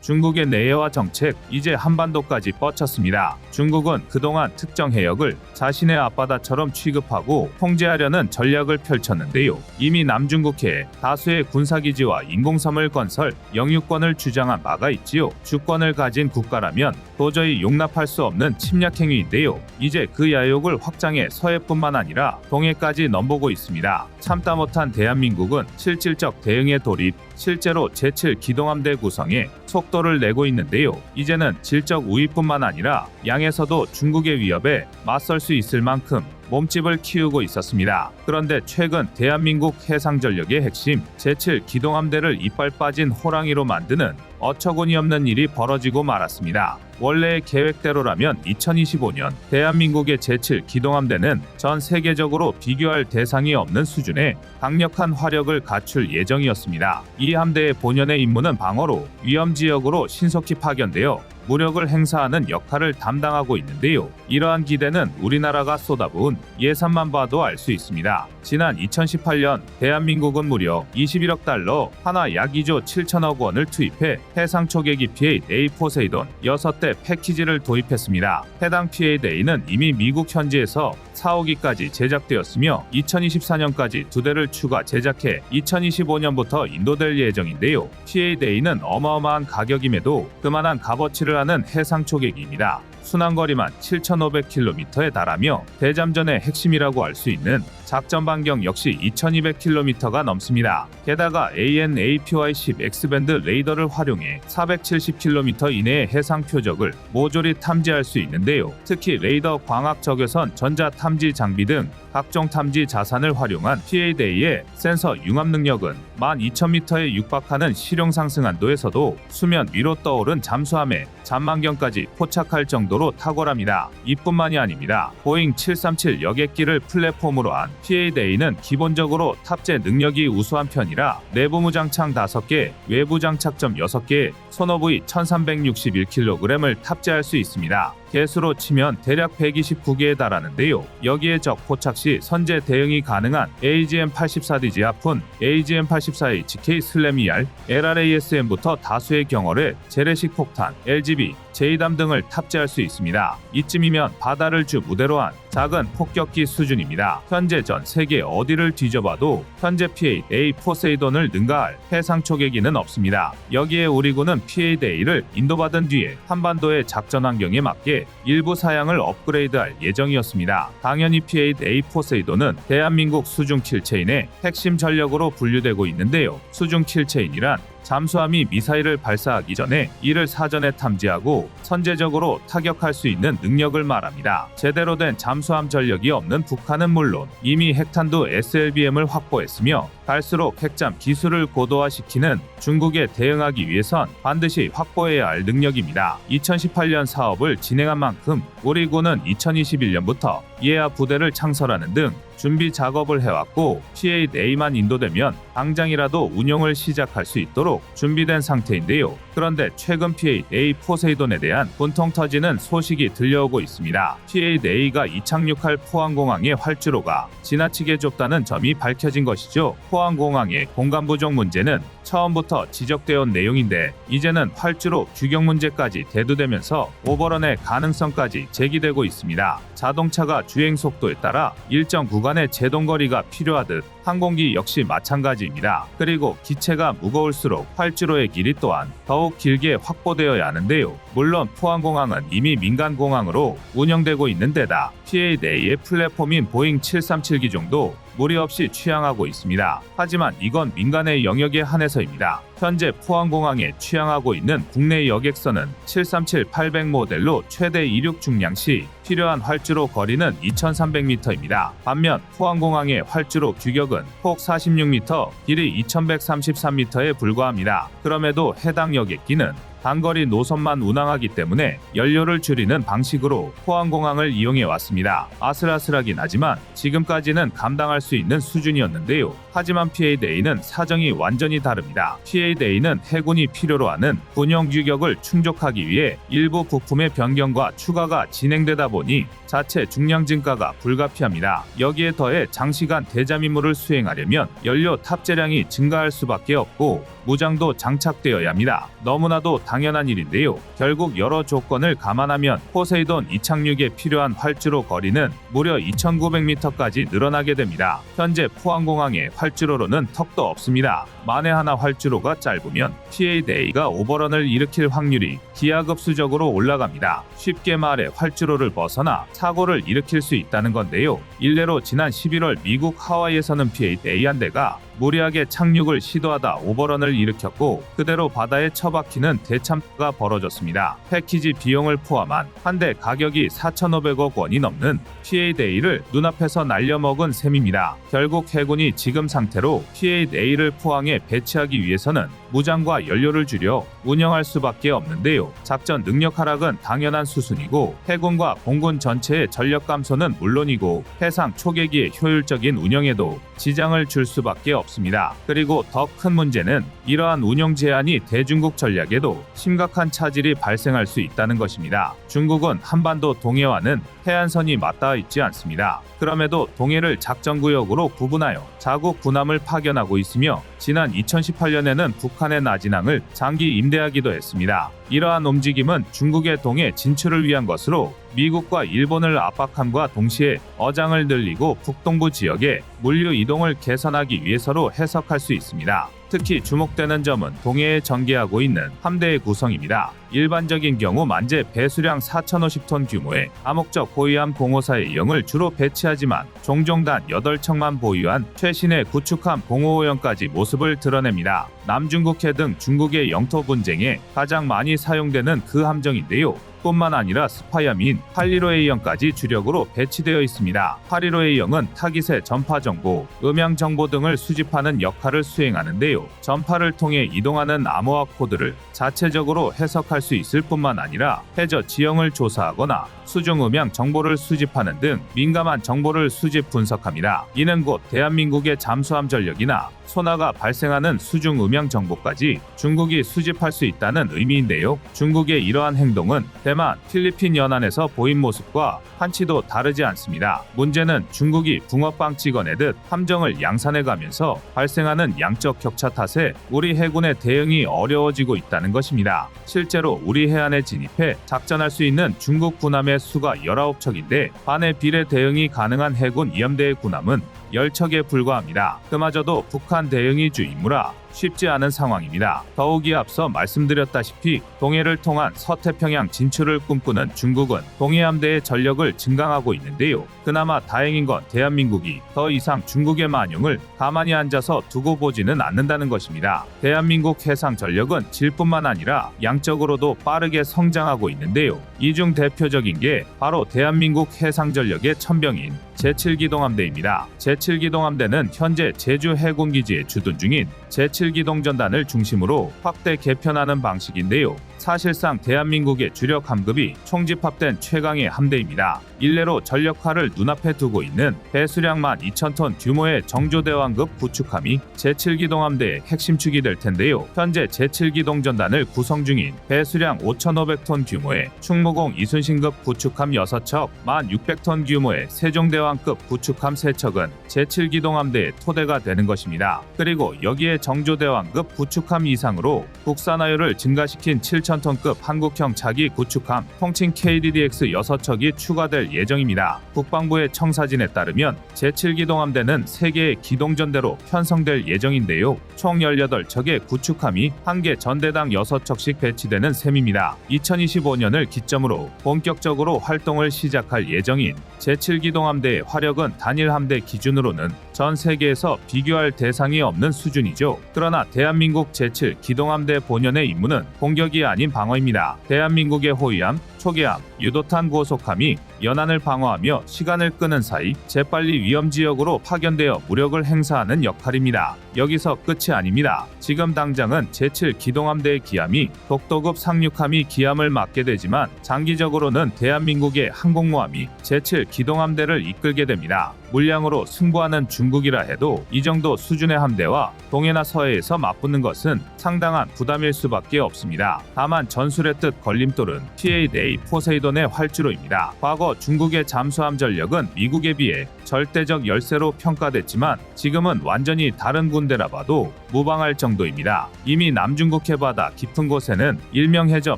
중국의 내해와 정책, 이제 한반도까지 뻗쳤습니다. 중국은 그동안 특정 해역을 자신의 앞바다처럼 취급하고 통제하려는 전략을 펼쳤는데요. 이미 남중국해에 다수의 군사기지와 인공섬을 건설, 영유권을 주장한 바가 있지요. 주권을 가진 국가라면 도저히 용납할 수 없는 침략 행위인데요. 이제 그 야욕을 확장해 서해뿐만 아니라 동해까지 넘보고 있습니다. 참다 못한 대한민국은 실질적 대응에 돌입, 실제로 제7 기동함대 구성에 속도를 내고 있는데요. 이제는 질적 우위뿐만 아니라 양에서도 중국의 위협에 맞설 수 있을 만큼 몸집을 키우고 있었습니다. 그런데 최근 대한민국 해상전력의 핵심 제7 기동함대를 이빨 빠진 호랑이로 만드는 어처구니 없는 일이 벌어지고 말았습니다. 원래의 계획대로라면 2025년 대한민국의 제7 기동함대는 전 세계적으로 비교할 대상이 없는 수준의 강력한 화력을 갖출 예정이었습니다. 이 함대의 본연의 임무는 방어로 위험 지역으로 신속히 파견되어 무력을 행사하는 역할을 담당하고 있는데요. 이러한 기대는 우리나라가 쏟아부은 예산만 봐도 알 수 있습니다. 지난 2018년 대한민국은 무려 21억 달러, 하나 약 2조 7천억 원을 투입해 해상 초계기 P-8A 포세이돈 6대 패키지를 도입했습니다. 해당 P-8A는 이미 미국 현지에서 4호기까지 제작되었으며 2024년까지 2대를 추가 제작해 2025년부터 인도될 예정인데요. P-8A는 어마어마한 가격임에도 그만한 값어치를 하는 해상 초계기입니다. 순항거리만 7,500km에 달하며 대잠전의 핵심이라고 할 수 있는 작전 반경 역시 2,200km가 넘습니다. 게다가 AN/APY-10 X밴드 레이더를 활용해 470km 이내의 해상 표적을 모조리 탐지할 수 있는데요. 특히 레이더 광학 적외선 전자 탐지 장비 등 각종 탐지 자산을 활용한 P-8A의 센서 융합 능력은 12,000m에 육박하는 실용 상승 한도에서도 수면 위로 떠오른 잠수함에 잠만경까지 포착할 정도로 탁월합니다. 이뿐만이 아닙니다. 보잉 737 여객기를 플랫폼으로 한 P-8A는 기본적으로 탑재 능력이 우수한 편이라 내부 무장창 5개, 외부 장착점 6개, 소노브이 1361kg을 탑재할 수 있습니다. 개수로 치면 대략 129개에 달하는데요. 여기에 적 포착 시 선제 대응이 가능한 AGM-84D 지하푼, AGM-84HK 슬램-ER, LRASM부터 다수의 경어뢰, 재래식 폭탄, LGB, 제이담 등을 탑재할 수 있습니다. 이쯤이면 바다를 주 무대로 한 작은 폭격기 수준입니다. 현재 전 세계 어디를 뒤져봐도 현재 P-8A 포세이돈을 능가할 해상 초계기는 없습니다. 여기에 우리 군은 P-8A를 인도받은 뒤에 한반도의 작전 환경에 맞게 일부 사양을 업그레이드할 예정이었습니다. 당연히 P-8A 포세이돈은 대한민국 수중 킬체인의 핵심 전력으로 분류되고 있는데요. 수중 킬체인이란 잠수함이 미사일을 발사하기 전에 이를 사전에 탐지하고 선제적으로 타격할 수 있는 능력을 말합니다. 제대로 된 잠수함 전력이 없는 북한은 물론 이미 핵탄두 SLBM을 확보했으며 갈수록 핵잠 기술을 고도화시키는 중국에 대응하기 위해선 반드시 확보해야 할 능력입니다. 2018년 사업을 진행한 만큼 우리 군은 2021년부터 예하 부대를 창설하는 등 준비 작업을 해왔고 P-8A만 인도되면 당장이라도 운용을 시작할 수 있도록 준비된 상태인데요. 그런데 최근 P-8A 포세이돈에 대한 분통 터지는 소식이 들려오고 있습니다. P-8A가 이착륙할 포항공항의 활주로가 지나치게 좁다는 점이 밝혀진 것이죠. 포항공항의 공간 부족 문제는 처음부터 지적되어 온 내용인데 이제는 활주로 규격 문제까지 대두되면서 오버런의 가능성까지 제기되고 있습니다. 자동차가 주행 속도에 따라 일정 구간의 제동거리가 필요하듯 항공기 역시 마찬가지입니다. 그리고 기체가 무거울수록 활주로의 길이 또한 더욱 길게 확보되어야 하는데요. 물론 포항공항은 이미 민간공항으로 운영되고 있는 데다 P-8A의 플랫폼인 보잉 737기종도 무리 없이 취항하고 있습니다. 하지만 이건 민간의 영역에 한해서입니다. 현재 포항공항에 취항하고 있는 국내 여객선은 737-800 모델로 최대 이륙 중량 시 필요한 활주로 거리는 2,300m입니다. 반면 포항공항의 활주로 규격은 폭 46m, 길이 2,133m에 불과합니다. 그럼에도 해당 여객기는 단거리 노선만 운항하기 때문에 연료를 줄이는 방식으로 포항공항을 이용해 왔습니다. 아슬아슬하긴 하지만 지금까지는 감당할 수 있는 수준이었는데요. 하지만 P-8A는 사정이 완전히 다릅니다. P-8A는 해군이 필요로 하는 군용 규격을 충족하기 위해 일부 부품의 변경과 추가가 진행되다 보니 자체 중량 증가가 불가피합니다. 여기에 더해 장시간 대잠 임무를 수행하려면 연료 탑재량이 증가할 수밖에 없고 무장도 장착되어야 합니다. 너무나도 당연한 일인데요. 결국 여러 조건을 감안하면 포세이돈 이착륙에 필요한 활주로 거리는 무려 2,900m까지 늘어나게 됩니다. 현재 포항공항에 활주로로는 턱도 없습니다. 만에 하나 활주로가 짧으면 PADA가 오버런을 일으킬 확률이 기하급수적으로 올라갑니다. 쉽게 말해 활주로를 벗어나 사고를 일으킬 수 있다는 건데요. 일례로 지난 11월 미국 하와이에서는 PADA 한 대가 무리하게 착륙을 시도하다 오버런을 일으켰고 그대로 바다에 처박히는 대참사가 벌어졌습니다. 패키지 비용을 포함한 한 대 가격이 4,500억 원이 넘는 PADA를 눈앞에서 날려먹은 셈입니다. 결국 해군이 지금 상태로 PADA를 포항에 배치하기 위해서는 무장과 연료를 줄여 운영할 수밖에 없는데요. 작전 능력 하락은 당연한 수순이고 해군과 공군 전체의 전력 감소는 물론이고 해상 초계기의 효율적인 운영에도 지장을 줄 수밖에 없습니다. 그리고 더 큰 문제는 이러한 운용 제한이 대중국 전략에도 심각한 차질이 발생할 수 있다는 것입니다. 중국은 한반도 동해와는 해안선이 맞닿아 있지 않습니다. 그럼에도 동해를 작전구역으로 구분하여 자국 군함을 파견하고 있으며 지난 2018년에는 북한의 나진항을 장기 임대하기도 했습니다. 이러한 움직임은 중국의 동해 진출을 위한 것으로 미국과 일본을 압박함과 동시에 어장을 늘리고 북동부 지역의 물류 이동을 개선하기 위해서로 해석할 수 있습니다. 특히 주목되는 점은 동해에 전개하고 있는 함대의 구성입니다. 일반적인 경우 만재 배수량 4,050톤 규모의 다목적 호위함 공호사의 영을 주로 배치하지만 종종 단 8척만 보유한 최신의 구축함 공호호영까지 모습을 드러냅니다. 남중국해 등 중국의 영토 분쟁에 가장 많이 사용되는 그 함정인데요. 뿐만 아니라 스파이함인 815A형까지 주력으로 배치되어 있습니다. 815A형은 타깃의 전파 정보, 음향 정보 등을 수집하는 역할을 수행하는데요. 전파를 통해 이동하는 암호화 코드를 자체적으로 해석할 수 있을 뿐만 아니라 해저 지형을 조사하거나 수중 음향 정보를 수집하는 등 민감한 정보를 수집 분석합니다. 이는 곧 대한민국의 잠수함 전력이나 소나가 발생하는 수중 음향 정보까지 중국이 수집할 수 있다는 의미인데요. 중국의 이러한 행동은 대만, 필리핀 연안에서 보인 모습과 한치도 다르지 않습니다. 문제는 중국이 붕어빵 찍어내듯 함정을 양산해가면서 발생하는 양적 격차 탓에 우리 해군의 대응이 어려워지고 있다는 것입니다. 실제로 우리 해안에 진입해 작전할 수 있는 중국 군함의 수가 19척인데 반의 비례 대응이 가능한 해군 이함대의 군함은 10척에 불과합니다. 그마저도 북한 대응이 주임무라 쉽지 않은 상황입니다. 더욱이 앞서 말씀드렸다시피 동해를 통한 서태평양 진출을 꿈꾸는 중국은 동해 함대의 전력을 증강하고 있는데요. 그나마 다행인 건 대한민국이 더 이상 중국의 만용을 가만히 앉아서 두고 보지는 않는다는 것입니다. 대한민국 해상 전력은 질뿐만 아니라 양적으로도 빠르게 성장하고 있는데요. 이 중 대표적인 게 바로 대한민국 해상 전력의 천병인 제7기동함대입니다. 제7기동함대는 현재 제주 해군기지에 주둔 중인 제7기동전단을 중심으로 확대 개편하는 방식인데요. 사실상 대한민국의 주력 함급이 총집합된 최강의 함대입니다. 일례로 전력화를 눈앞에 두고 있는 배수량 12,000톤 규모의 정조대왕급 구축함이 제7기동함대의 핵심축이 될 텐데요. 현재 제7기동전단을 구성 중인 배수량 5,500톤 규모의 충무공 이순신급 구축함 6척, 1,600톤 규모의 세종대왕급 구축함 3척은 제7기동함대의 토대가 되는 것입니다. 그리고 여기에 정조대왕급 구축함 이상으로 국산화율을 증가시킨 7,000톤급 한국형 차기 구축함 통칭 KDDX 6척이 추가될 예정입니다. 국방부의 청사진에 따르면 제7기동함대는 3개의 기동전대로 편성될 예정인데요. 총 18척의 구축함이 한 개 전대당 6척씩 배치되는 셈입니다. 2025년을 기점으로 본격적으로 활동을 시작할 예정인 제7기동함대의 화력은 단일 함대 기준으로는 전 세계에서 비교할 대상이 없는 수준이죠. 그러나 대한민국 제7기동함대 본연의 임무는 공격이 아닌 방어입니다. 대한민국의 호위함, 초계함, 유도탄 고속함이 연안을 방어하며 시간을 끄는 사이 재빨리 위험지역으로 파견되어 무력을 행사하는 역할입니다. 여기서 끝이 아닙니다. 지금 당장은 제7기동함대의 기함이 독도급 상륙함이 기함을 맡게 되지만 장기적으로는 대한민국의 항공모함이 제7기동함대를 이끌게 됩니다. 물량으로 승부하는 중국이라 해도 이 정도 수준의 함대와 동해나 서해에서 맞붙는 것은 상당한 부담일 수밖에 없습니다. 다만 전술의 뜻 걸림돌은 PA-4 포세이돈의 활주로입니다. 과거 중국의 잠수함 전력은 미국에 비해 절대적 열세로 평가됐지만 지금은 완전히 다른 군대라 봐도 무방할 정도입니다. 이미 남중국 해바다 깊은 곳에는 일명 해저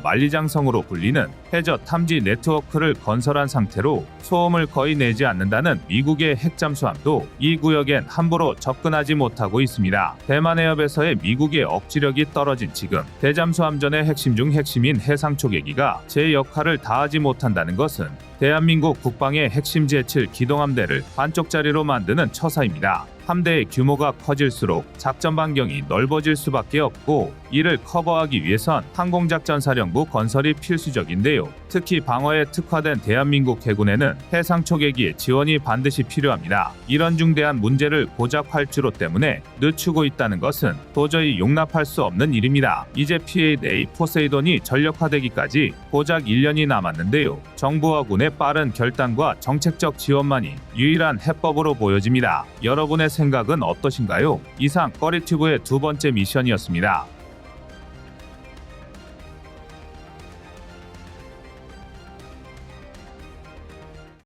만리장성으로 불리는 해저 탐지 네트워크를 건설한 상태로 소음을 거의 내지 않는다는 미국의 핵잠수함도 이 구역엔 함부로 접근하지 못하고 있습니다. 대만 해협에서의 미국의 억지력이 떨어진 지금 대잠수함전의 핵심 중 핵심인 해상 초계기가 제 역할을 다하지 못한다는 것은 대한민국 국방의 핵심 제7 기동함대를 반쪽짜리로 만드는 처사입니다. 함대의 규모가 커질수록 작전 반경이 넓어질 수밖에 없고 이를 커버하기 위해선 항공작전사령부 건설이 필수적인데요. 특히 방어에 특화된 대한민국 해군에는 해상 초계기의 지원이 반드시 필요합니다. 이런 중대한 문제를 고작 활주로 때문에 늦추고 있다는 것은 도저히 용납할 수 없는 일입니다. 이제 PA-4 포세이돈이 전력화되기까지 고작 1년이 남았는데요. 정부와 군의 빠른 결단과 정책적 지원만이 유일한 해법으로 보여집니다. 여러분의 생각은 어떠신가요? 이상 꺼리튜브의 두 번째 미션이었습니다.